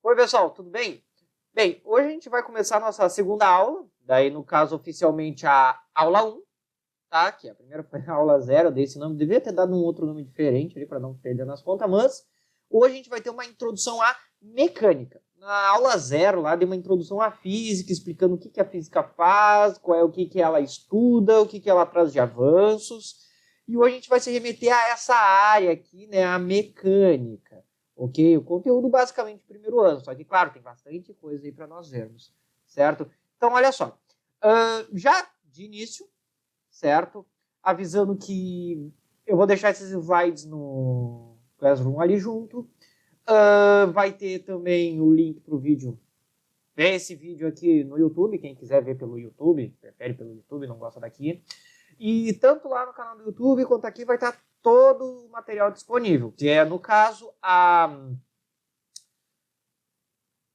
Oi, pessoal, tudo bem? Bem, hoje a gente vai começar a nossa segunda aula, daí no caso oficialmente a aula 1, tá? Que a primeira foi a aula 0, eu dei esse nome, devia ter dado um outro nome diferente ali para não perder nas contas, mas hoje a gente vai ter uma introdução à mecânica. Na aula 0 lá dei uma introdução à física, explicando o que a física faz, qual é o que ela estuda, o que ela traz de avanços, e hoje a gente vai se remeter a essa área aqui, né, a mecânica. Ok? O conteúdo basicamente primeiro ano, só que, claro, tem bastante coisa aí para nós vermos, certo? Então, olha só, já de início, certo? Avisando que eu vou deixar esses slides no Classroom ali junto, vai ter também o link para o vídeo, esse vídeo aqui no YouTube, quem quiser ver pelo YouTube, prefere pelo YouTube, não gosta daqui, e tanto lá no canal do YouTube quanto aqui vai estar todo o material disponível, que é, no caso,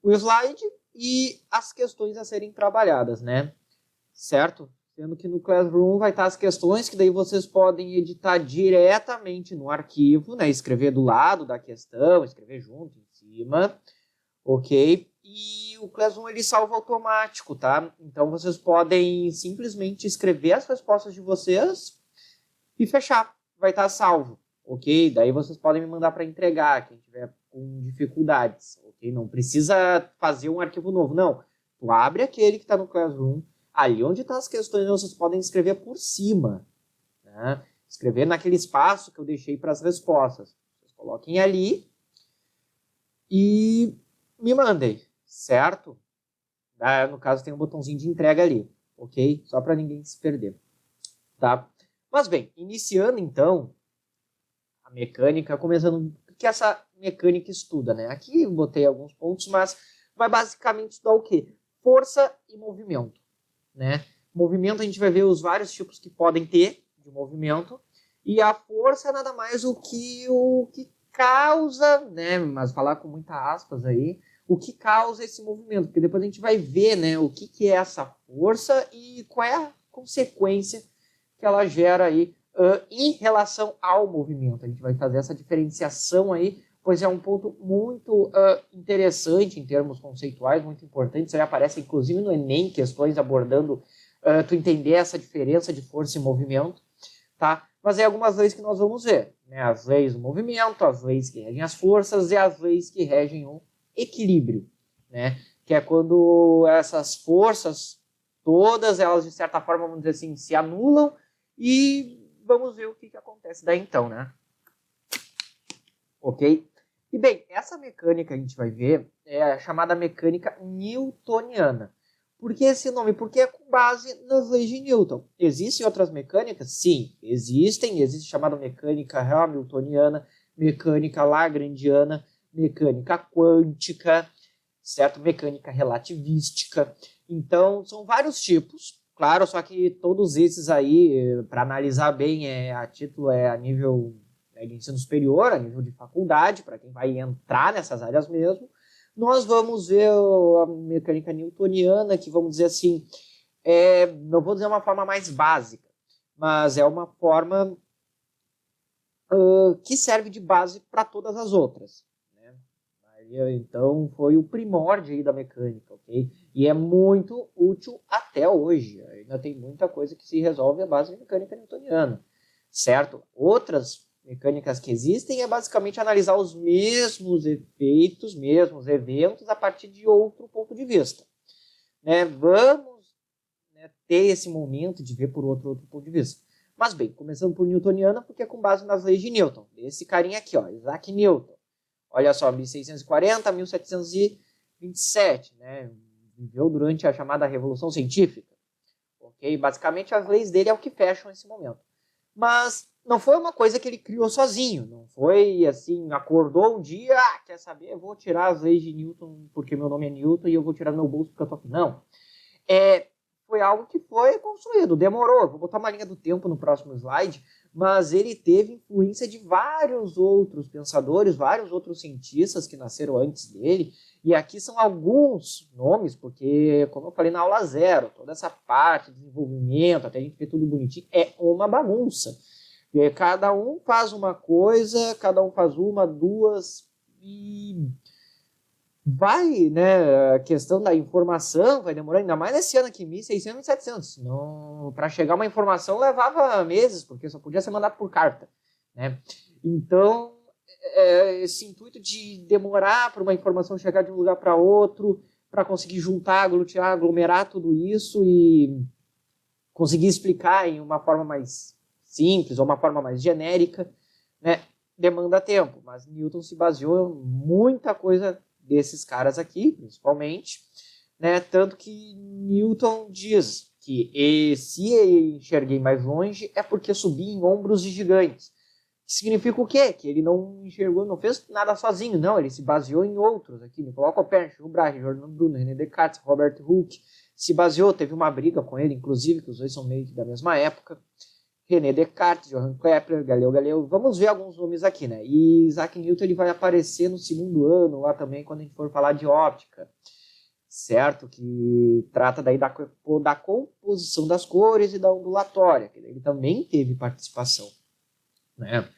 o slide e as questões a serem trabalhadas, né? Certo? Sendo que no Classroom vai estar as questões que daí vocês podem editar diretamente no arquivo, né? Escrever do lado da questão, escrever junto, em cima, ok? E o Classroom ele salva automático, tá? Então vocês podem simplesmente escrever as respostas de vocês e fechar. Vai estar salvo, ok? Daí vocês podem me mandar para entregar, quem tiver com dificuldades, ok? Não precisa fazer um arquivo novo, não. Tu abre aquele que está no Classroom, ali onde estão as questões, vocês podem escrever por cima, né? Escrever naquele espaço que eu deixei para as respostas. Vocês coloquem ali e me mandem, certo? No caso, tem um botãozinho de entrega ali, ok? Só para ninguém se perder, tá? Mas bem, iniciando então a mecânica, começando o que essa mecânica estuda, né? Aqui eu botei alguns pontos, mas vai basicamente estudar o quê? Força e movimento, né? Movimento a gente vai ver os vários tipos que podem ter de movimento, e a força é nada mais o que causa, né? Mas falar com muitas aspas aí, o que causa esse movimento, porque depois a gente vai ver, né, o que é essa força e qual é a consequência que ela gera aí em relação ao movimento. A gente vai fazer essa diferenciação aí, pois é um ponto muito interessante em termos conceituais, muito importante. Isso aí aparece inclusive no Enem, questões abordando tu entender essa diferença de força e movimento, tá? Mas é algumas leis que nós vamos ver, né? As leis do movimento, as leis que regem as forças e as leis que regem o equilíbrio, né? Que é quando essas forças todas, elas de certa forma, vamos dizer assim, se anulam e vamos ver o que acontece daí então, né? Ok? E bem, essa mecânica a gente vai ver é a chamada mecânica newtoniana. Por que esse nome? Porque é com base nas leis de Newton. Existem outras mecânicas? Sim, existem. Existe a chamada mecânica hamiltoniana, mecânica lagrangiana, mecânica quântica, certo? Mecânica relativística. Então, são vários tipos. Claro, só que todos esses aí, para analisar bem, a título é a nível de ensino superior, a nível de faculdade, para quem vai entrar nessas áreas mesmo. Nós vamos ver a mecânica newtoniana, que vamos dizer assim, não vou dizer uma forma mais básica, mas é uma forma que serve de base para todas as outras. Né? Então, foi o primórdio aí da mecânica, ok? E é muito útil até hoje. Ainda tem muita coisa que se resolve à base de mecânica newtoniana, certo? Outras mecânicas que existem é basicamente analisar os mesmos efeitos, mesmos eventos a partir de outro ponto de vista. Né? Vamos, né, ter esse momento de ver por outro ponto de vista. Mas bem, começando por newtoniana, porque é com base nas leis de Newton. Esse carinha aqui, ó, Isaac Newton. Olha só, 1640 a 1727, né? Viveu durante a chamada Revolução Científica. Ok? Basicamente, as leis dele é o que fecham esse momento. Mas não foi uma coisa que ele criou sozinho. Não foi assim, acordou um dia, quer saber, eu vou tirar as leis de Newton porque meu nome é Newton e eu vou tirar do meu bolso porque eu tô aqui. Não. Foi algo que foi construído, demorou. Vou botar uma linha do tempo no próximo slide, mas ele teve influência de vários outros pensadores, vários outros cientistas que nasceram antes dele, e aqui são alguns nomes, porque, como eu falei na aula 0, toda essa parte de desenvolvimento, até a gente ver tudo bonitinho, é uma bagunça. E cada um faz uma coisa, cada um faz uma, duas, e vai, né, a questão da informação vai demorar ainda mais nesse ano aqui, 1600 e 700. Para chegar uma informação levava meses, porque só podia ser mandado por carta, né? Então, esse intuito de demorar para uma informação chegar de um lugar para outro, para conseguir juntar, aglutinar, aglomerar tudo isso e conseguir explicar em uma forma mais simples ou uma forma mais genérica, né, demanda tempo. Mas Newton se baseou em muita coisa desses caras aqui, principalmente, né, tanto que Newton diz que se eu enxerguei mais longe é porque subi em ombros de gigantes. Significa o quê? Que ele não enxergou, não fez nada sozinho, não. Ele se baseou em outros aqui. Nicolau Copérnico, Tycho Brahe, Giordano Bruno, René Descartes, Robert Hooke. Se baseou, teve uma briga com ele, inclusive, que os dois são meio que da mesma época. René Descartes, Johann Kepler, Galileu Galilei. Vamos ver alguns nomes aqui, né? E Isaac Newton ele vai aparecer no segundo ano, lá também, quando a gente for falar de óptica. Certo? Que trata daí da composição das cores e da ondulatória. Que ele também teve participação, né?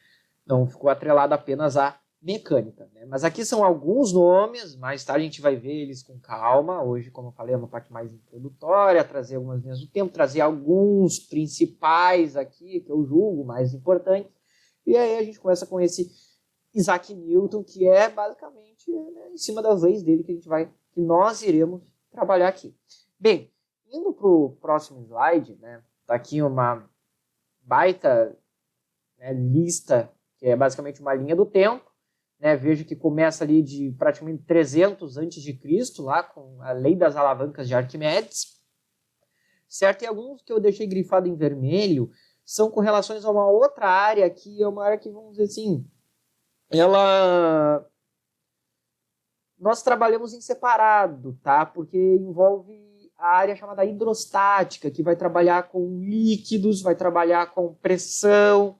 Não ficou atrelado apenas à mecânica, né? Mas aqui são alguns nomes, mais tarde a gente vai ver eles com calma. Hoje, como eu falei, é uma parte mais introdutória, trazer algumas linhas do tempo, trazer alguns principais aqui, que eu julgo mais importantes. E aí a gente começa com esse Isaac Newton, que é basicamente, né, em cima das leis dele que nós iremos trabalhar aqui. Bem, indo para o próximo slide, né, tá aqui uma baita, né, lista, que é basicamente uma linha do tempo, né? Veja que começa ali de praticamente 300 a.C., lá com a lei das alavancas de Arquimedes, certo? E alguns que eu deixei grifado em vermelho são com relações a uma outra área que é uma área que, vamos dizer assim, nós trabalhamos em separado, tá? Porque envolve a área chamada hidrostática, que vai trabalhar com líquidos, vai trabalhar com pressão,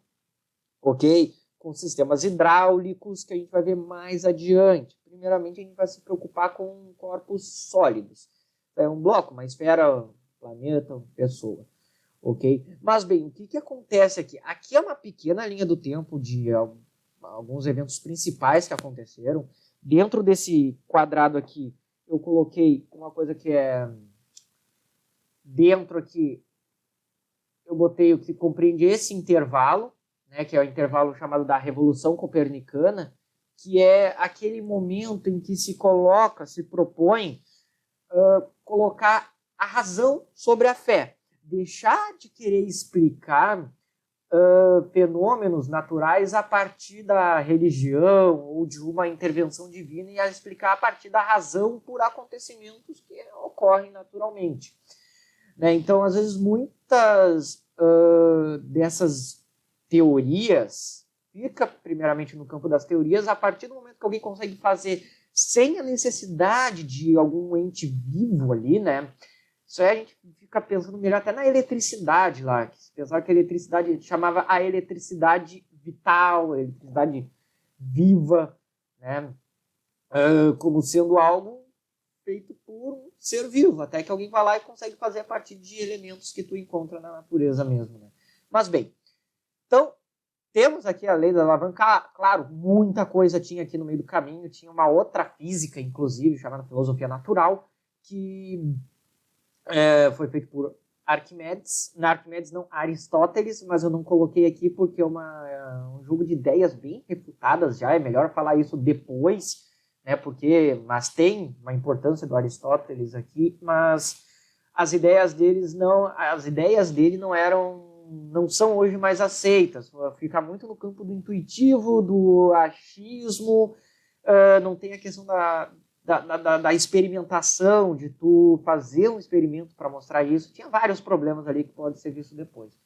ok? Com sistemas hidráulicos, que a gente vai ver mais adiante. Primeiramente, a gente vai se preocupar com corpos sólidos. É um bloco, uma esfera, um planeta, uma pessoa, ok? Mas, bem, o que acontece aqui? Aqui é uma pequena linha do tempo de alguns eventos principais que aconteceram. Dentro desse quadrado aqui, eu coloquei uma coisa que é... Dentro aqui, eu botei o que compreende esse intervalo, né, que é o intervalo chamado da Revolução Copernicana, que é aquele momento em que se propõe colocar a razão sobre a fé. Deixar de querer explicar fenômenos naturais a partir da religião ou de uma intervenção divina e a explicar a partir da razão por acontecimentos que ocorrem naturalmente. Né? Então, às vezes, muitas dessas teorias fica primeiramente no campo das teorias a partir do momento que alguém consegue fazer sem a necessidade de algum ente vivo ali, né? Isso aí a gente fica pensando melhor até na eletricidade lá, que se pensava que a eletricidade chamava a eletricidade vital, a eletricidade viva, né? Como sendo algo feito por um ser vivo, até que alguém vai lá e consegue fazer a partir de elementos que tu encontra na natureza mesmo, né? Mas bem, então temos aqui a lei da alavanca, claro, muita coisa tinha aqui no meio do caminho, tinha uma outra física, inclusive, chamada filosofia natural, que foi feito por Arquimedes, na Arquimedes não, Aristóteles, mas eu não coloquei aqui porque é um jogo de ideias bem refutadas já, é melhor falar isso depois, né, mas tem uma importância do Aristóteles aqui, mas as ideias dele não são hoje mais aceitas, fica muito no campo do intuitivo, do achismo, não tem a questão da experimentação, de tu fazer um experimento para mostrar isso. Tinha vários problemas ali que pode ser visto depois.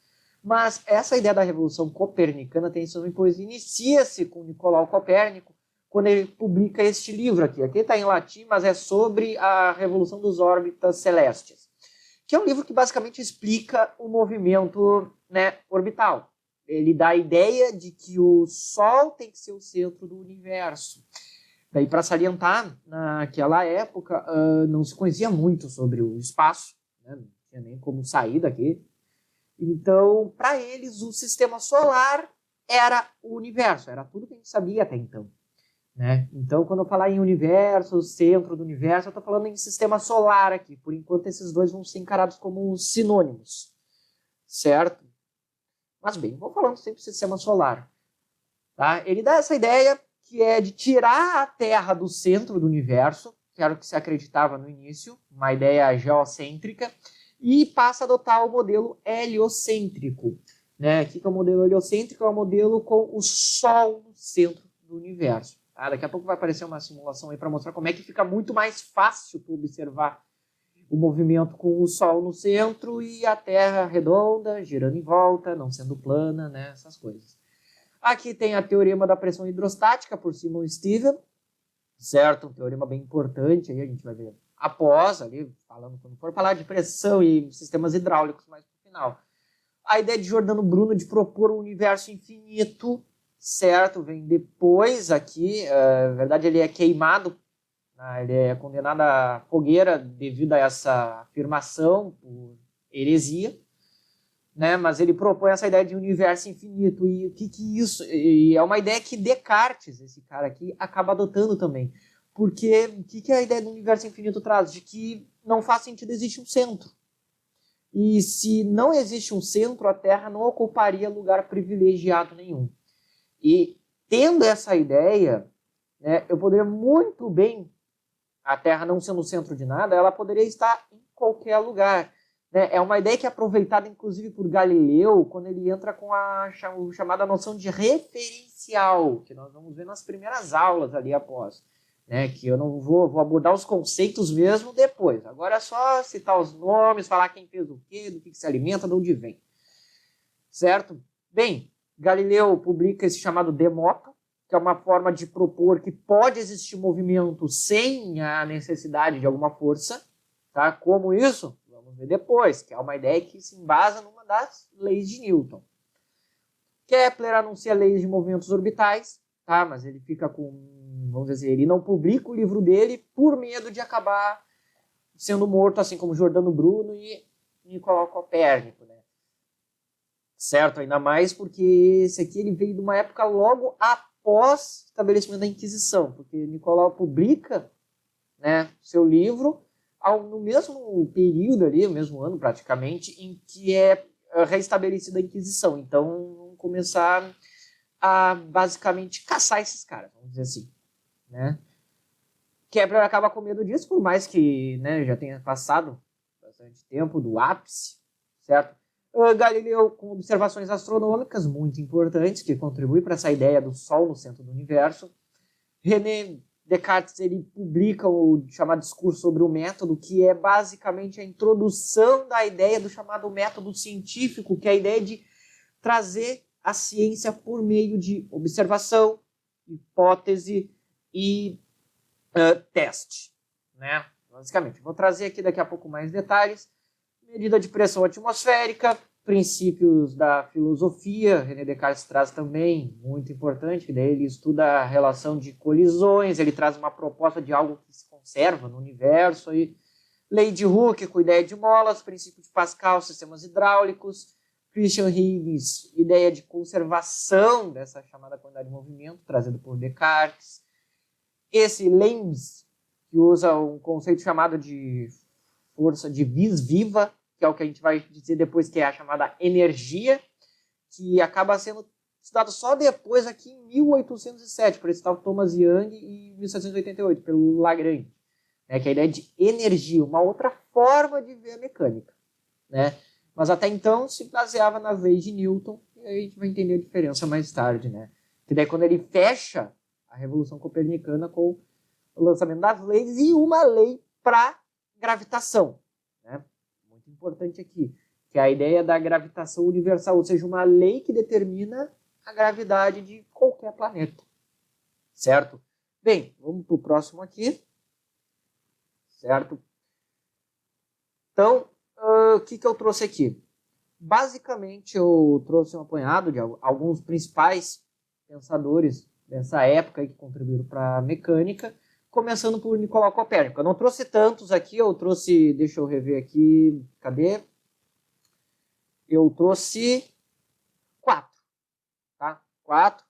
Mas essa ideia da Revolução Copernicana tem seu nome, pois inicia-se com Nicolau Copérnico, quando ele publica este livro aqui. Aqui está em latim, mas é sobre a revolução dos órbitas celestes, que é um livro que basicamente explica o movimento, né, orbital. Ele dá a ideia de que o Sol tem que ser o centro do universo. Daí, para salientar, naquela época, não se conhecia muito sobre o espaço, né? Não tinha nem como sair daqui. Então, para eles, o sistema solar era o universo, era tudo que a gente sabia até então. né? Então, quando eu falar em universo, centro do universo, eu estou falando em sistema solar aqui. Por enquanto, esses dois vão ser encarados como sinônimos, certo? Mas bem, vou falando sempre sistema solar. Tá? Ele dá essa ideia que é de tirar a Terra do centro do universo, que era o que se acreditava no início, uma ideia geocêntrica, e passa a adotar o modelo heliocêntrico. Né? O que é o modelo heliocêntrico? É o modelo com o Sol no centro do universo. Tá? Daqui a pouco vai aparecer uma simulação aí para mostrar como é que fica muito mais fácil tu observar o movimento com o Sol no centro e a Terra redonda, girando em volta, não sendo plana, né? Essas coisas. Aqui tem a teorema da pressão hidrostática por Simon Steven, certo? Um teorema bem importante, aí a gente vai ver após, ali, falando quando for falar de pressão e sistemas hidráulicos mais no final. A ideia de Giordano Bruno de propor um universo infinito, certo? Vem depois aqui, na verdade ele é queimado, ele é condenado à fogueira devido a essa afirmação por heresia. Né? Mas ele propõe essa ideia de universo infinito. E o que isso? E é uma ideia que Descartes, esse cara aqui, acaba adotando também. Porque o que a ideia do universo infinito traz? De que não faz sentido existir um centro. E se não existe um centro, a Terra não ocuparia lugar privilegiado nenhum. E tendo essa ideia, né, eu poderia muito bem, a Terra não sendo o centro de nada, ela poderia estar em qualquer lugar. É uma ideia que é aproveitada, inclusive, por Galileu, quando ele entra com a chamada noção de referencial, que nós vamos ver nas primeiras aulas ali após. Né? Que eu não vou abordar os conceitos mesmo depois. Agora é só citar os nomes, falar quem fez o quê, do que se alimenta, de onde vem. Certo? Bem, Galileu publica esse chamado Demoto, que é uma forma de propor que pode existir movimento sem a necessidade de alguma força. Tá? Como isso? Vamos ver depois, que é uma ideia que se embasa numa das leis de Newton. Kepler anuncia leis de movimentos orbitais, tá? Mas ele fica com, vamos dizer, ele não publica o livro dele por medo de acabar sendo morto, assim como Giordano Bruno e Nicolau Copérnico, né? Certo? Ainda mais porque esse aqui ele veio de uma época logo após o estabelecimento da Inquisição, porque Nicolau publica, né, seu livro no mesmo período ali, no mesmo ano praticamente, em que é restabelecida a Inquisição. Então, vamos começar a basicamente caçar esses caras, vamos dizer assim, né? Kepler acaba com medo disso, por mais que, né, já tenha passado bastante tempo do ápice, certo? Galileu com observações astronômicas muito importantes, que contribuem para essa ideia do Sol no centro do universo. René Descartes ele publica o chamado discurso sobre o método, que é basicamente a introdução da ideia do chamado método científico, que é a ideia de trazer a ciência por meio de observação, hipótese e teste. Né? Basicamente, vou trazer aqui daqui a pouco mais detalhes. Medida de pressão atmosférica, princípios da filosofia, René Descartes traz também, muito importante, que daí ele estuda a relação de colisões, ele traz uma proposta de algo que se conserva no universo, aí, lei de Hooke com ideia de molas, princípio de Pascal, sistemas hidráulicos, Christian Huygens, ideia de conservação dessa chamada quantidade de movimento, trazido por Descartes, esse Lens, que usa um conceito chamado de força de vis viva, que é o que a gente vai dizer depois, que é a chamada energia, que acaba sendo estudado só depois, aqui em 1807, por esse tal Thomas Young, e em 1788, pelo Lagrange, né, que é a ideia de energia, uma outra forma de ver a mecânica. Né? Mas até então se baseava nas leis de Newton, e aí a gente vai entender a diferença mais tarde. Né? Que daí quando ele fecha a Revolução Copernicana com o lançamento das leis e uma lei para gravitação. Né? Muito importante aqui, que é a ideia da gravitação universal, ou seja, uma lei que determina a gravidade de qualquer planeta. Certo? Bem, vamos para o próximo aqui. Certo? Então, o que eu trouxe aqui? Basicamente, eu trouxe um apanhado de alguns principais pensadores dessa época que contribuíram para a mecânica, começando por Nicolau Copérnico. Eu não trouxe tantos aqui, eu trouxe, deixa eu rever aqui, cadê? Eu trouxe 4, tá? 4,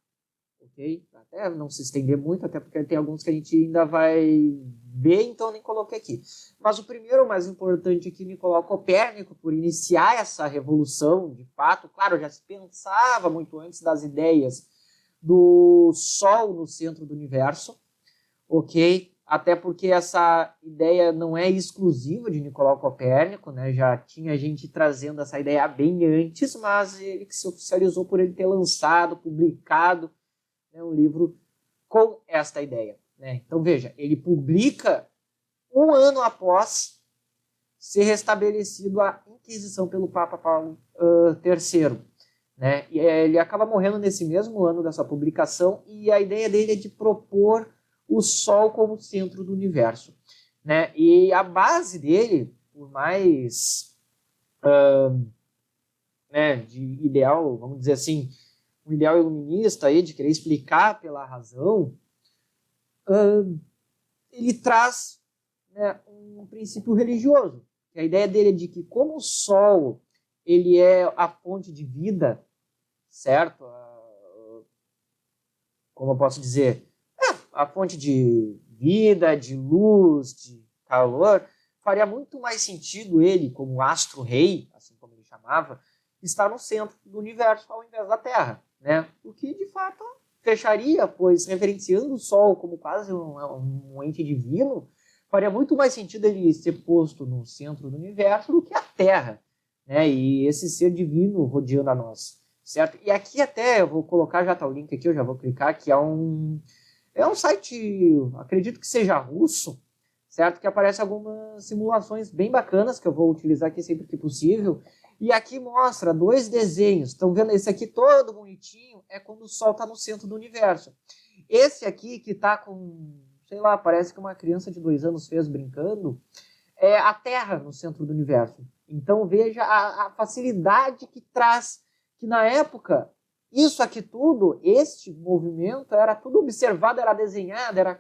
ok? Para até não se estender muito, até porque tem alguns que a gente ainda vai ver, então nem coloquei aqui. Mas o primeiro, o mais importante aqui, Nicolau Copérnico, por iniciar essa revolução, de fato, claro, já se pensava muito antes das ideias do Sol no centro do universo, ok? Até porque essa ideia não é exclusiva de Nicolau Copérnico, né? Já tinha gente trazendo essa ideia bem antes, mas ele que se oficializou por ele ter lançado, publicado, né, um livro com esta ideia, né? Então veja, ele publica um ano após ser restabelecido a Inquisição pelo Papa Paulo III, né? E ele acaba morrendo nesse mesmo ano dessa publicação, e a ideia dele é de propor o Sol como centro do universo, né? E a base dele, por mais né, de ideal, vamos dizer assim, um ideal iluminista aí, de querer explicar pela razão, ele traz, né, um princípio religioso. A ideia dele é de que como o Sol ele é a fonte de vida, certo? Como eu posso dizer? A fonte de vida, de luz, de calor, faria muito mais sentido ele, como astro-rei, assim como ele chamava, estar no centro do universo ao invés da Terra, né? O que, de fato, fecharia, pois, reverenciando o Sol como quase um ente divino, faria muito mais sentido ele ser posto no centro do universo do que a Terra, né? E esse ser divino rodeando a nós, certo? E aqui até, eu vou colocar, já está o link aqui, eu já vou clicar, que é um site, acredito que seja russo, certo? Que aparece algumas simulações bem bacanas, que eu vou utilizar aqui sempre que possível. E aqui mostra 2 desenhos. Estão vendo esse aqui todo bonitinho? É quando o Sol está no centro do universo. Esse aqui que está com, sei lá, parece que uma criança de 2 anos fez brincando, é a Terra no centro do universo. Então veja a facilidade que traz, que na época isso aqui tudo, este movimento, era tudo observado, era desenhado, era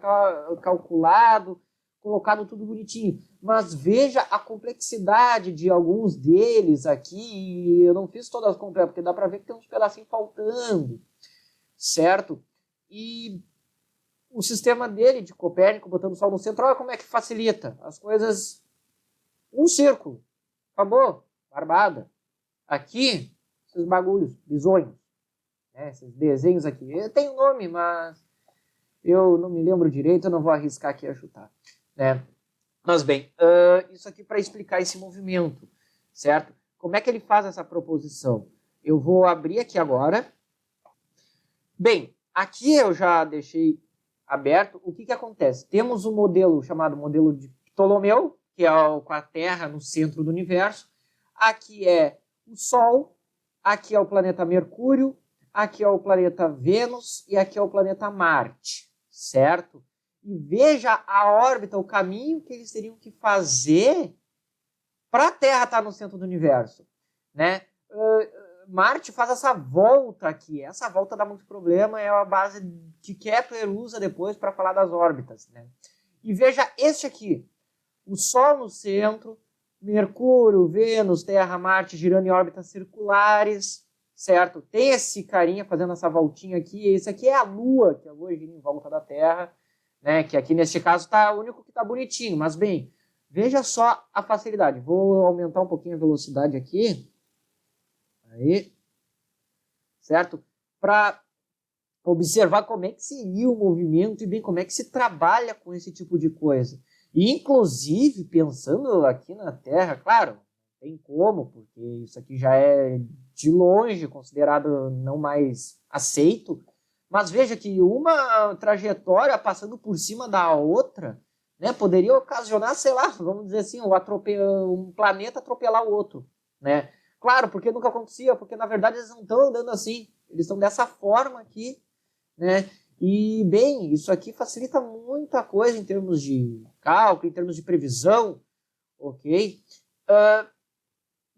calculado, colocado tudo bonitinho. Mas veja a complexidade de alguns deles aqui, eu não fiz todas completas, porque dá para ver que tem uns pedacinhos faltando, certo? E o sistema dele, de Copérnico, botando o Sol no centro, olha como é que facilita as coisas. Um círculo, acabou, barbada. Aqui, esses bagulhos, bisonhos. Esses desenhos aqui. Tem um nome, mas eu não me lembro direito, eu não vou arriscar aqui a chutar, né? Mas bem, isso aqui para explicar esse movimento, certo? Como é que ele faz essa proposição? Eu vou abrir aqui agora. Bem, aqui eu já deixei aberto. O que que acontece? Temos um modelo chamado modelo de Ptolomeu, que é com a Terra no centro do universo. Aqui é o Sol, aqui é o planeta Mercúrio, aqui é o planeta Vênus e aqui é o planeta Marte, certo? E veja a órbita, o caminho que eles teriam que fazer para a Terra estar no centro do universo, né? Marte faz essa volta aqui. Essa volta dá muito problema, é a base que Kepler usa depois para falar das órbitas, né? E veja este aqui, o Sol no centro, Mercúrio, Vênus, Terra, Marte girando em órbitas circulares, certo? Tem esse carinha fazendo essa voltinha aqui. Esse aqui é a Lua, que a Lua gira em volta da Terra, né? Que aqui neste caso tá o único que está bonitinho. Mas bem, veja só a facilidade. Vou aumentar um pouquinho a velocidade aqui. Aí, certo? Para observar como é que seria o movimento e bem como é que se trabalha com esse tipo de coisa. E, inclusive, pensando aqui na Terra, claro, tem como, porque isso aqui já é de longe considerado não mais aceito, mas veja que uma trajetória passando por cima da outra, né, poderia ocasionar, sei lá, vamos dizer assim, um planeta atropelar o outro, né? Claro, porque nunca acontecia, porque na verdade eles não estão andando assim, eles estão dessa forma aqui, né? E, bem, isso aqui facilita muita coisa em termos de cálculo, em termos de previsão, ok?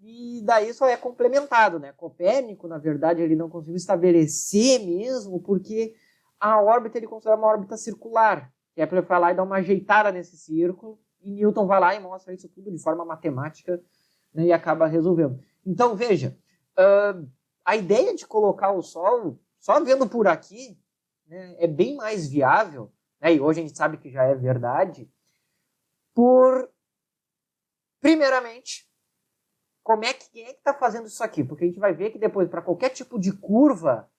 E daí só é complementado, né? Copérnico, na verdade, ele não conseguiu estabelecer mesmo, porque a órbita ele considera uma órbita circular. Kepler vai lá e dá uma ajeitada nesse círculo, e Newton vai lá e mostra isso tudo de forma matemática, né, e acaba resolvendo. Então, veja, a ideia de colocar o Sol, só vendo por aqui, né, é bem mais viável, né, e hoje a gente sabe que já é verdade, por, primeiramente, quem é que está fazendo isso aqui? Porque a gente vai ver que depois, para qualquer tipo de curva,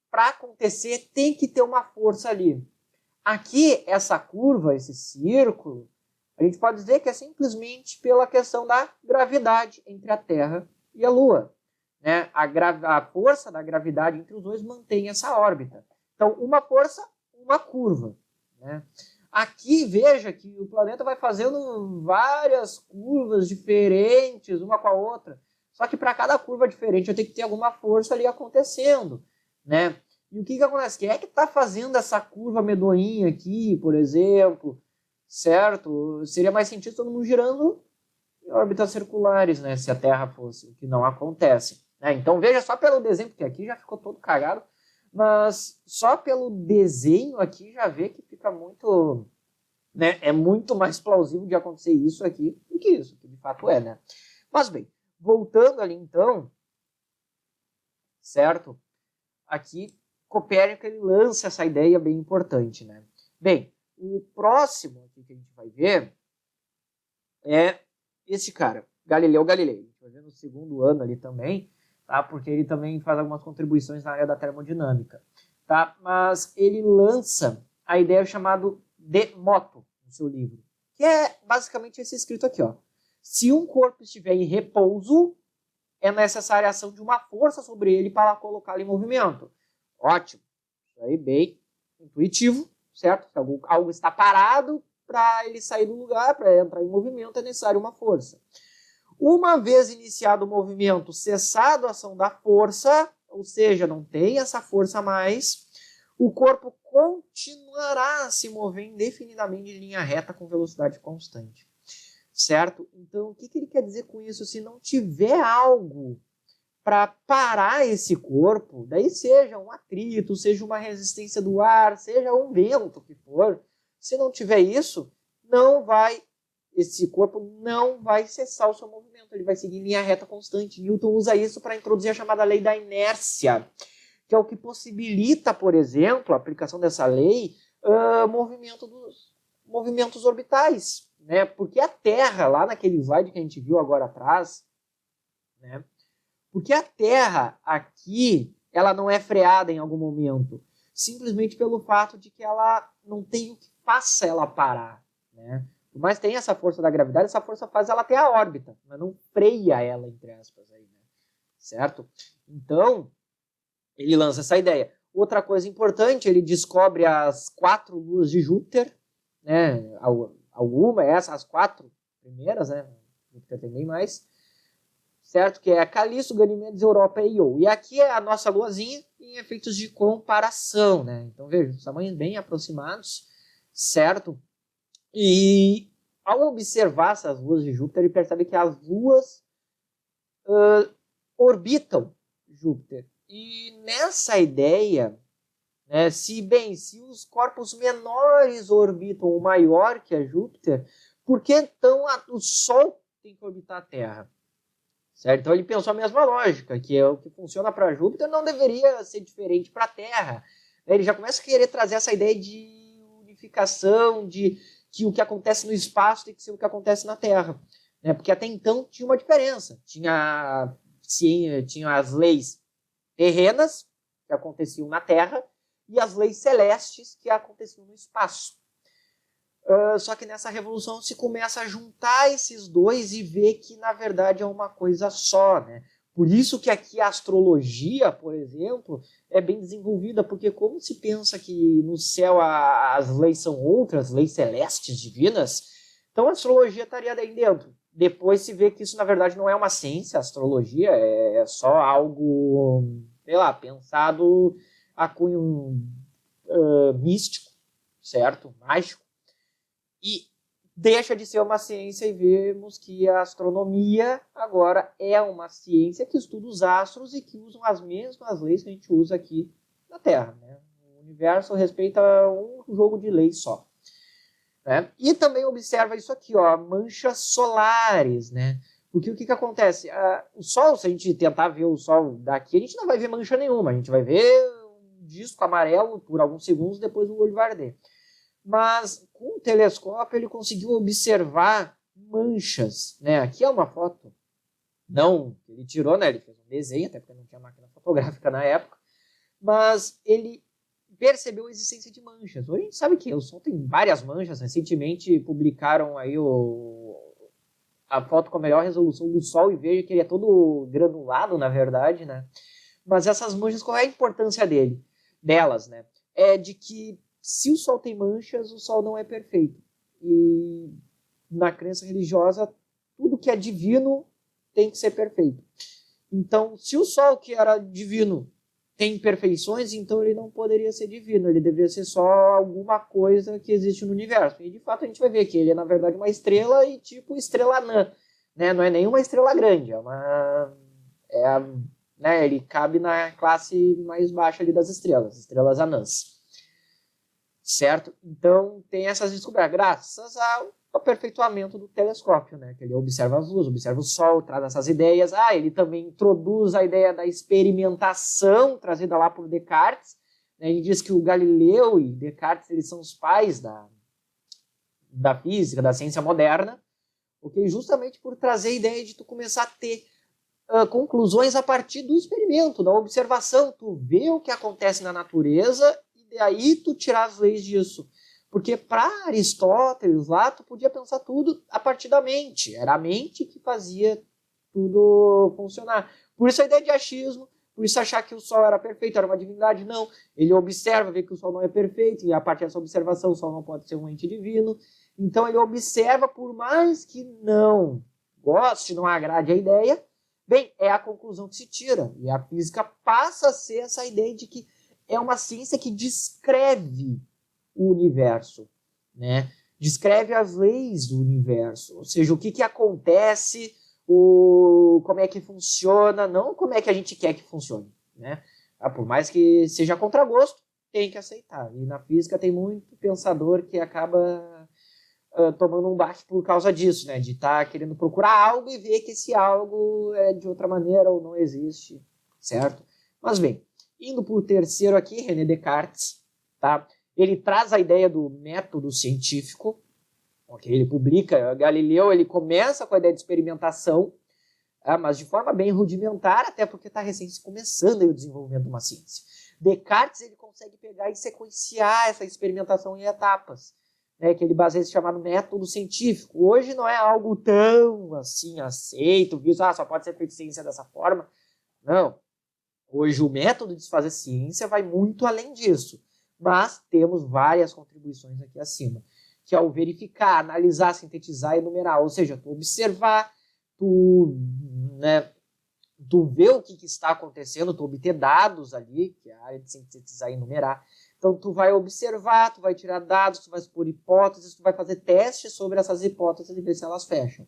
para acontecer, tem que ter uma força ali. Aqui, essa curva, esse círculo, a gente pode dizer que é simplesmente pela questão da gravidade entre a Terra e a Lua. Né? A força da gravidade entre os dois mantém essa órbita. Então, uma força, uma curva. Né? Aqui, veja que o planeta vai fazendo várias curvas diferentes, uma com a outra. Só que para cada curva diferente eu tenho que ter alguma força ali acontecendo. Né? E o que acontece? Quem é que está fazendo essa curva medonha aqui, por exemplo? Certo? Seria mais sentido todo mundo girando em órbitas circulares, né? Se a Terra fosse, o que não acontece. Né? Então veja só pelo desenho, porque aqui já ficou todo cagado, mas só pelo desenho aqui já vê que fica muito... Né? É muito mais plausível de acontecer isso aqui do que isso, que de fato é, né? Mas bem, voltando ali então, certo? Aqui Copérnico ele lança essa ideia bem importante, né? Bem, o próximo aqui que a gente vai ver é esse cara, Galileu Galilei. A gente vai ver no segundo ano ali também, tá? Porque ele também faz algumas contribuições na área da termodinâmica, tá? Mas ele lança a ideia chamada de moto no seu livro, que é basicamente esse escrito aqui, ó. Se um corpo estiver em repouso, é necessária a ação de uma força sobre ele para colocá-lo em movimento. Ótimo. Isso aí bem intuitivo, certo? Se algo está parado, para ele sair do lugar, para entrar em movimento, é necessário uma força. Uma vez iniciado o movimento, cessado a ação da força, ou seja, não tem essa força mais, o corpo continuará a se mover indefinidamente em linha reta com velocidade constante. Certo? Então, o que ele quer dizer com isso? Se não tiver algo para parar esse corpo, daí seja um atrito, seja uma resistência do ar, seja um vento que for, se não tiver isso, esse corpo não vai cessar o seu movimento, ele vai seguir em linha reta constante. Newton usa isso para introduzir a chamada lei da inércia, que é o que possibilita, por exemplo, a aplicação dessa lei, movimento dos movimentos orbitais, né? Porque a Terra, lá naquele slide que a gente viu agora atrás, né? Porque a Terra aqui, ela não é freada em algum momento, simplesmente pelo fato de que ela não tem o que faça ela parar, né? Mas tem essa força da gravidade, essa força faz ela ter a órbita, mas não freia ela, entre aspas, aí, né? Certo? Então, ele lança essa ideia. Outra coisa importante, ele descobre as 4 luas de Júpiter, né? As 4 primeiras, né? Júpiter tem bem mais, certo? Que é a Calisto, Ganimedes, Europa e Io. E aqui é a nossa luazinha em efeitos de comparação, né? Então, veja, os tamanhos bem aproximados, certo? E ao observar essas luas de Júpiter, ele percebe que as luas orbitam Júpiter. E nessa ideia, né, se os corpos menores orbitam o maior que é Júpiter, por que então o Sol tem que orbitar a Terra? Certo? Então ele pensou a mesma lógica, que é o que funciona para Júpiter não deveria ser diferente para a Terra. Ele já começa a querer trazer essa ideia de unificação, de que o que acontece no espaço tem que ser o que acontece na Terra. Né? Porque até então tinha uma diferença. Tinha as leis terrenas, que aconteciam na Terra, e as leis celestes, que aconteciam no espaço. Só que nessa revolução se começa a juntar esses dois e ver que, na verdade, é uma coisa só, né? Por isso que aqui a astrologia, por exemplo, é bem desenvolvida, porque como se pensa que no céu as leis são outras, leis celestes, divinas, então a astrologia estaria aí dentro. Depois se vê que isso, na verdade, não é uma ciência, a astrologia é só algo, sei lá, pensado a cunho místico, certo? Mágico. E deixa de ser uma ciência e vemos que a astronomia agora é uma ciência que estuda os astros e que usam as mesmas leis que a gente usa aqui na Terra. Né? O universo respeita um jogo de leis só. Né? E também observa isso aqui, ó, manchas solares. Né? Porque o que acontece? O Sol, se a gente tentar ver o Sol daqui, a gente não vai ver mancha nenhuma. A gente vai ver disco amarelo por alguns segundos, depois o olho vai arder. Mas com o telescópio ele conseguiu observar manchas, né? Aqui é uma foto, não, ele tirou, né? Ele fez um desenho, até porque não tinha máquina fotográfica na época, mas ele percebeu a existência de manchas. Hoje a gente sabe que o Sol tem várias manchas. Recentemente publicaram aí a foto com a melhor resolução do Sol e veja que ele é todo granulado, na verdade, né? Mas essas manchas, qual é a importância delas, né? É de que se o Sol tem manchas, o Sol não é perfeito. E na crença religiosa, tudo que é divino tem que ser perfeito. Então, se o Sol, que era divino, tem imperfeições, então ele não poderia ser divino, ele deveria ser só alguma coisa que existe no universo. E de fato a gente vai ver que ele é na verdade uma estrela e tipo estrela anã, né? Não é nenhuma estrela grande, né? Ele cabe na classe mais baixa ali das estrelas anãs. Certo? Então tem essas descobertas, graças ao aperfeiçoamento do telescópio, né? Que ele observa as luzes, observa o Sol, traz essas ideias. Ele também introduz a ideia da experimentação trazida lá por Descartes. Né? Ele diz que o Galileu e Descartes eles são os pais da física, da ciência moderna, okay? Justamente por trazer a ideia de tu começar a ter conclusões a partir do experimento, da observação. Tu vê o que acontece na natureza e daí tu tirar as leis disso. Porque para Aristóteles lá, tu podia pensar tudo a partir da mente. Era a mente que fazia tudo funcionar. Por isso a ideia de achismo, por isso achar que o Sol era perfeito, era uma divindade. Não, ele observa, vê que o Sol não é perfeito, e a partir dessa observação o Sol não pode ser um ente divino. Então ele observa, por mais que não goste, não agrade a ideia, bem, é a conclusão que se tira. E a física passa a ser essa ideia de que é uma ciência que descreve o universo, né? Descreve as leis do universo, ou seja, o que acontece, como é que funciona, não como é que a gente quer que funcione, né? Por mais que seja a contragosto, tem que aceitar. E na física tem muito pensador que acaba tomando um baque por causa disso, né? De estar querendo procurar algo e ver que esse algo é de outra maneira ou não existe, certo? Mas bem, indo para o terceiro aqui, René Descartes, tá? Ele traz a ideia do método científico, okay? Ele publica, Galileu, ele começa com a ideia de experimentação, mas de forma bem rudimentar, até porque está recém começando aí o desenvolvimento de uma ciência. Descartes ele consegue pegar e sequenciar essa experimentação em etapas, né, que ele baseia esse chamado método científico. Hoje não é algo tão assim aceito, viu? Só pode ser feito ciência dessa forma. Não. Hoje o método de se fazer ciência vai muito além disso. Mas temos várias contribuições aqui acima, que é o verificar, analisar, sintetizar e enumerar. Ou seja, tu observar, tu ver o que está acontecendo, tu obter dados ali, que é a área de sintetizar e enumerar. Então tu vai observar, tu vai tirar dados, tu vai expor hipóteses, tu vai fazer testes sobre essas hipóteses e ver se elas fecham.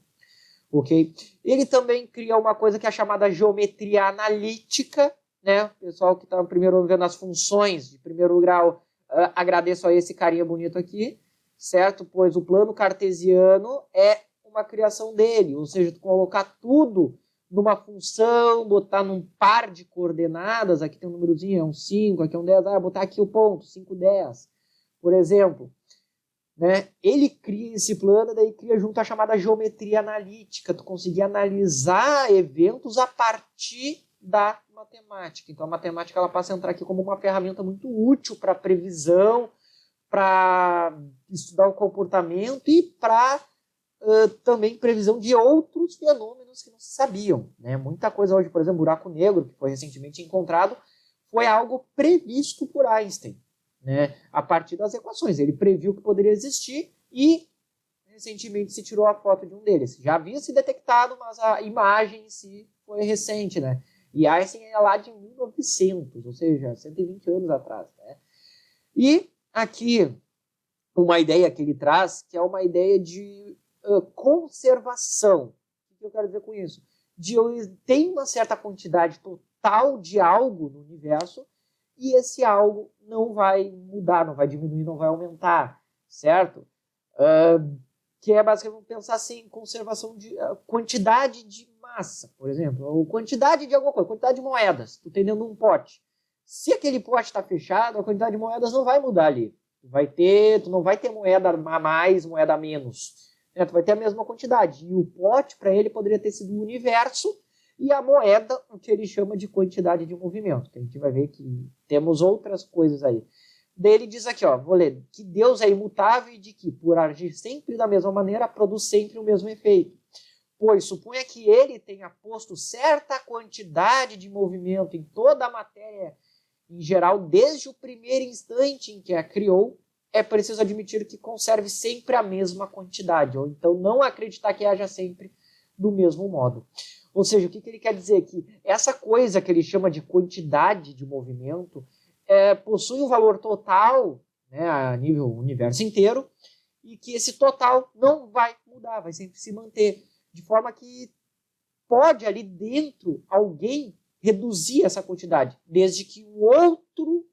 Ok? Ele também cria uma coisa que é chamada geometria analítica, né? O pessoal que está primeiro vendo as funções de primeiro grau, agradeço a esse carinha bonito aqui, certo? Pois o plano cartesiano é uma criação dele, ou seja, tu colocar tudo numa função, botar num par de coordenadas, aqui tem um númerozinho, é um 5, aqui é um 10, botar aqui o ponto, 5, 10, por exemplo. Né? Ele cria esse plano, daí cria junto a chamada geometria analítica, tu conseguir analisar eventos a partir da matemática. Então a matemática ela passa a entrar aqui como uma ferramenta muito útil para previsão, para estudar o comportamento e para também previsão de outros fenômenos que não se sabiam. Né? Muita coisa hoje, por exemplo, buraco negro, que foi recentemente encontrado, foi algo previsto por Einstein. Né, a partir das equações. Ele previu que poderia existir e recentemente se tirou a foto de um deles. Já havia se detectado, mas a imagem em si foi recente. Né? E Einstein é lá de 1900, ou seja, 120 anos atrás. Né? E aqui uma ideia que ele traz, que é uma ideia de conservação. O que eu quero dizer com isso? Tem uma certa quantidade total de algo no universo e esse algo não vai mudar, não vai diminuir, não vai aumentar, certo? Que é basicamente pensar assim, conservação de quantidade de massa, por exemplo, ou quantidade de alguma coisa, quantidade de moedas, tu tem dentro de um pote, Se aquele pote está fechado, a quantidade de moedas não vai mudar ali. Tu não vai ter moeda a mais, moeda a menos. Né? Tu vai ter a mesma quantidade. E o pote, para ele, poderia ter sido o universo, e a moeda, o que ele chama de quantidade de movimento. Que a gente vai ver que temos outras coisas aí. Daí ele diz aqui, ó, vou ler, que Deus é imutável e de que, por agir sempre da mesma maneira, produz sempre o mesmo efeito. Pois suponha que ele tenha posto certa quantidade de movimento em toda a matéria em geral, desde o primeiro instante em que a criou, é preciso admitir que conserve sempre a mesma quantidade, ou então não acreditar que haja sempre do mesmo modo. Ou seja, o que ele quer dizer? Que essa coisa que ele chama de quantidade de movimento possui um valor total, né, a nível universo inteiro, e que esse total não vai mudar, vai sempre se manter, de forma que pode ali dentro alguém reduzir essa quantidade, desde que o outro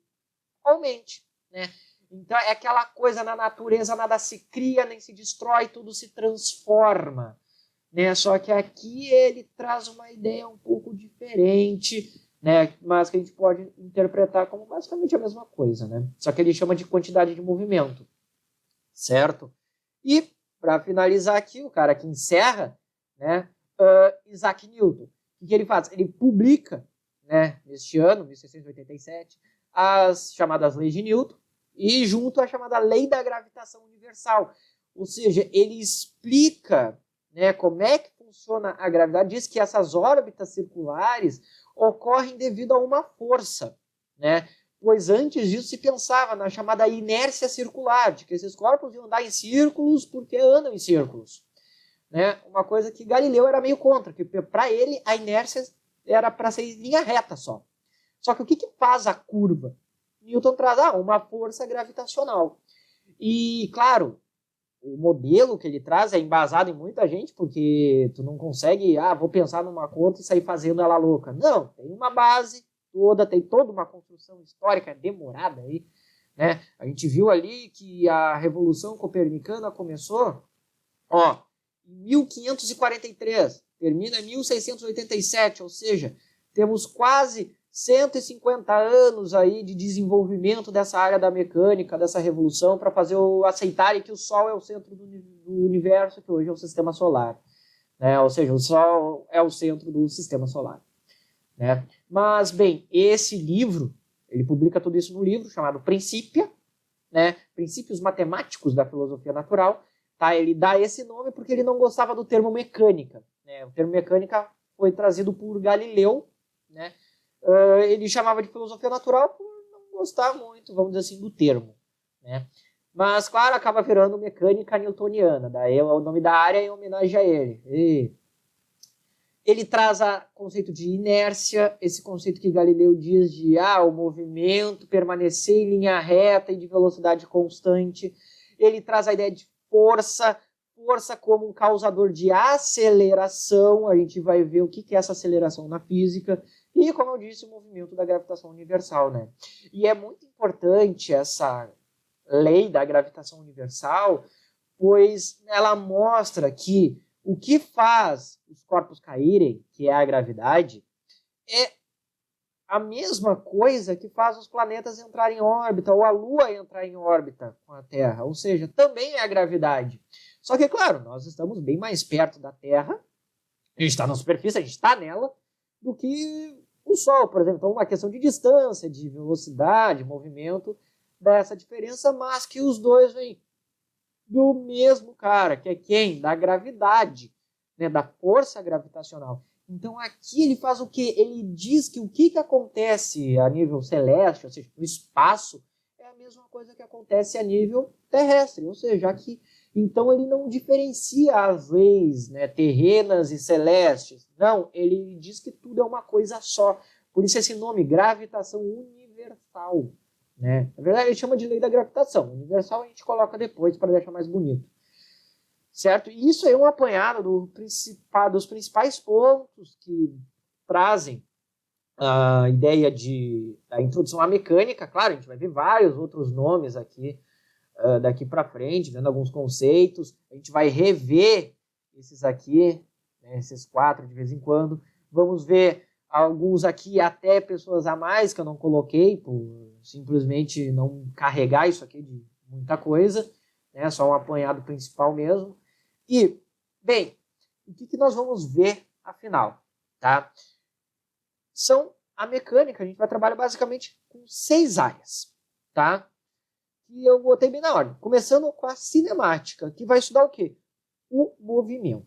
aumente, né? Então é aquela coisa na natureza, nada se cria nem se destrói, tudo se transforma, né? Só que aqui ele traz uma ideia um pouco diferente, né? Mas que a gente pode interpretar como basicamente a mesma coisa, né? Só que ele chama de quantidade de movimento, certo? E para finalizar aqui, o cara que encerra, né? Isaac Newton. O que ele faz? Ele publica, né, neste ano, 1687, as chamadas leis de Newton e junto à chamada lei da gravitação universal. Ou seja, ele explica, né, como é que funciona a gravidade, diz que essas órbitas circulares ocorrem devido a uma força, né? Pois antes disso se pensava na chamada inércia circular, de que esses corpos iam andar em círculos porque andam em círculos. Né? Uma coisa que Galileu era meio contra, que para ele a inércia era para ser em linha reta só. Só que o que faz a curva? Newton traz uma força gravitacional. E, claro, o modelo que ele traz é embasado em muita gente, porque tu não consegue, vou pensar numa conta e sair fazendo ela louca. Não, tem uma base toda, tem toda uma construção histórica demorada aí. Né? A gente viu ali que a Revolução Copernicana começou, em 1543, termina em 1687, ou seja, temos quase 150 anos aí de desenvolvimento dessa área da mecânica, dessa revolução, para fazer aceitarem que o Sol é o centro do universo, que hoje é o Sistema Solar. Né? Ou seja, o Sol é o centro do Sistema Solar. Né? Mas, bem, esse livro, ele publica tudo isso no livro chamado Principia, né? Princípios Matemáticos da Filosofia Natural. Tá? Ele dá esse nome porque ele não gostava do termo mecânica. Né? O termo mecânica foi trazido por Galileu. Né? Ele chamava de filosofia natural por não gostar muito, vamos dizer assim, do termo. Né? Mas, claro, acaba virando mecânica newtoniana. Daí o nome da área é em homenagem a ele. Ele traz o conceito de inércia, esse conceito que Galileu diz de o movimento permanecer em linha reta e de velocidade constante. Ele traz a ideia de força como um causador de aceleração. A gente vai ver o que é essa aceleração na física. E, como eu disse, o movimento da gravitação universal. Né? E é muito importante essa lei da gravitação universal, pois ela mostra que o que faz os corpos caírem, que é a gravidade, é a mesma coisa que faz os planetas entrarem em órbita, ou a Lua entrar em órbita com a Terra. Ou seja, também é a gravidade. Só que, claro, nós estamos bem mais perto da Terra, a gente está na superfície, a gente está nela, do que o Sol, por exemplo. Então, uma questão de distância, de velocidade, movimento, dá essa diferença, mas que os dois vêm do mesmo cara, que é quem? Da gravidade, né? Da força gravitacional. Então aqui ele faz o quê? Ele diz que o que acontece a nível celeste, ou seja, no espaço, é a mesma coisa que acontece a nível terrestre. Ou seja, aqui, então ele não diferencia as leis, né, terrenas e celestes. Não, ele diz que tudo é uma coisa só. Por isso esse nome, gravitação universal. Né? Na verdade, ele chama de lei da gravitação. Universal a gente coloca depois para deixar mais bonito. Certo? E isso é um apanhado dos principais pontos que trazem a ideia da introdução à mecânica. Claro, a gente vai ver vários outros nomes aqui daqui para frente, vendo alguns conceitos. A gente vai rever esses aqui, né, esses 4 de vez em quando. Vamos ver Alguns aqui até pessoas a mais que eu não coloquei, por simplesmente não carregar isso aqui de muita coisa, né? Só um apanhado principal mesmo. E, bem, o que nós vamos ver afinal, tá? São a mecânica, a gente vai trabalhar basicamente com 6 áreas, tá? E eu botei bem na ordem. Começando com a cinemática, que vai estudar o quê? O movimento,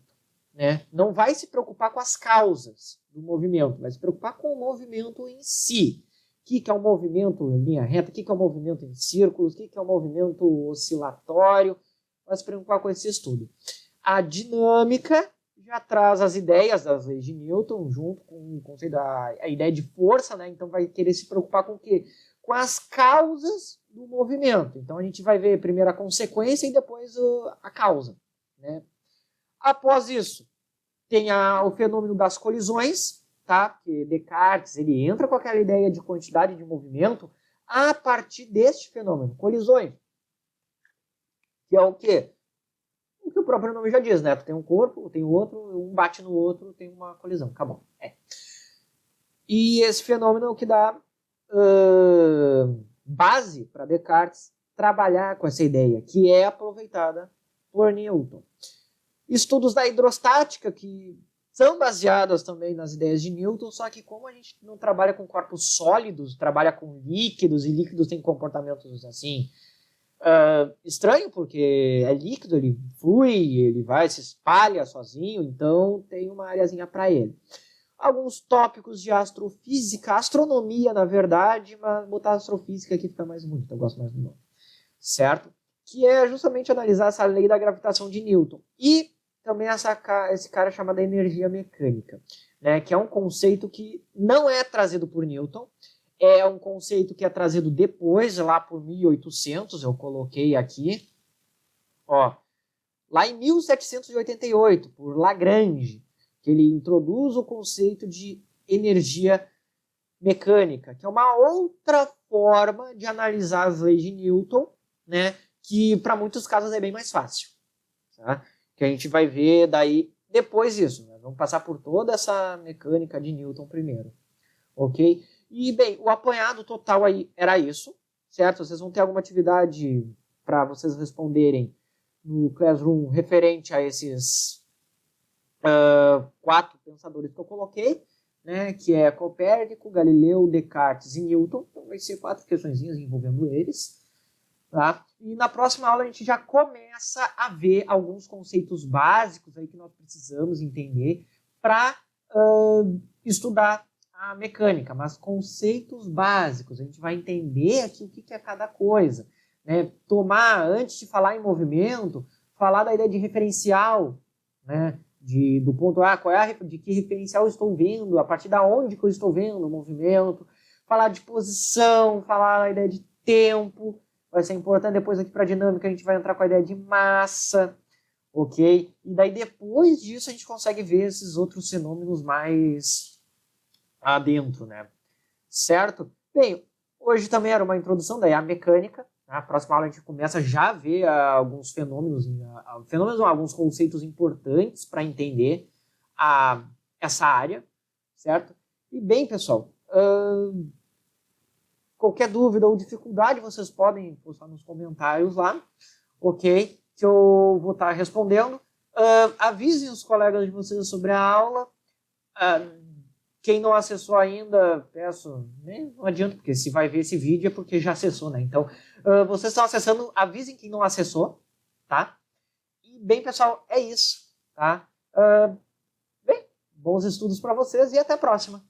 né? Não vai se preocupar com as causas do movimento, vai se preocupar com o movimento em si. O que é um movimento em linha reta, o que é um movimento em círculos, o que é um movimento oscilatório, vai se preocupar com esse estudo. A dinâmica já traz as ideias das leis de Newton, junto com o conceito da ideia de força, né? Então vai querer se preocupar com o quê? Com as causas do movimento. Então a gente vai ver primeiro a consequência e depois a causa, né? Após isso, tem o fenômeno das colisões, tá? Que Descartes ele entra com aquela ideia de quantidade de movimento a partir deste fenômeno, colisões. Que é o quê? O que o próprio nome já diz, né? Tu tem um corpo, tem o outro, um bate no outro, tem uma colisão. Acabou. E esse fenômeno é o que dá base para Descartes trabalhar com essa ideia, que é aproveitada por Newton. Estudos da hidrostática, que são baseadas também nas ideias de Newton, só que como a gente não trabalha com corpos sólidos, trabalha com líquidos, e líquidos têm comportamentos assim, estranho, porque é líquido, ele flui, ele vai, se espalha sozinho, então tem uma areazinha para ele. Alguns tópicos de astrofísica, astronomia, na verdade, mas botar astrofísica aqui fica mais bonito, eu gosto mais do nome, certo? Que é justamente analisar essa lei da gravitação de Newton. E também esse cara chamado energia mecânica, né? Que é um conceito que não é trazido por Newton, é um conceito que é trazido depois, lá por 1800, eu coloquei aqui, ó, lá em 1788, por Lagrange, que ele introduz o conceito de energia mecânica, que é uma outra forma de analisar as leis de Newton, né, que para muitos casos é bem mais fácil, tá? Que a gente vai ver daí depois disso, né? Vamos passar por toda essa mecânica de Newton primeiro, ok? E, bem, o apanhado total aí era isso, certo? Vocês vão ter alguma atividade para vocês responderem no Classroom referente a esses 4 pensadores que eu coloquei, né? Que é Copérnico, Galileu, Descartes e Newton. Então vai ser 4 questõezinhas envolvendo eles, tá? E na próxima aula a gente já começa a ver alguns conceitos básicos aí que nós precisamos entender para estudar a mecânica, mas conceitos básicos. A gente vai entender aqui o que é cada coisa, né? Antes de falar em movimento, falar da ideia de referencial, né? Do ponto A, de que referencial eu estou vendo, a partir da onde que eu estou vendo o movimento, falar de posição, falar da ideia de tempo, vai ser importante. Depois aqui para a dinâmica a gente vai entrar com a ideia de massa, ok? E daí depois disso a gente consegue ver esses outros fenômenos mais adentro, né? Certo? Bem, hoje também era uma introdução daí à mecânica. Na próxima aula a gente começa já a ver alguns fenômenos, alguns conceitos importantes para entender essa área, certo? E bem, pessoal, qualquer dúvida ou dificuldade vocês podem postar nos comentários lá, ok? Que eu vou estar respondendo. Avisem os colegas de vocês sobre a aula. Quem não acessou ainda, peço, né? Não adianta, porque se vai ver esse vídeo é porque já acessou, né? Então, vocês estão acessando, avisem quem não acessou, tá? E, bem, pessoal, é isso, tá? Bem, bons estudos para vocês e até a próxima.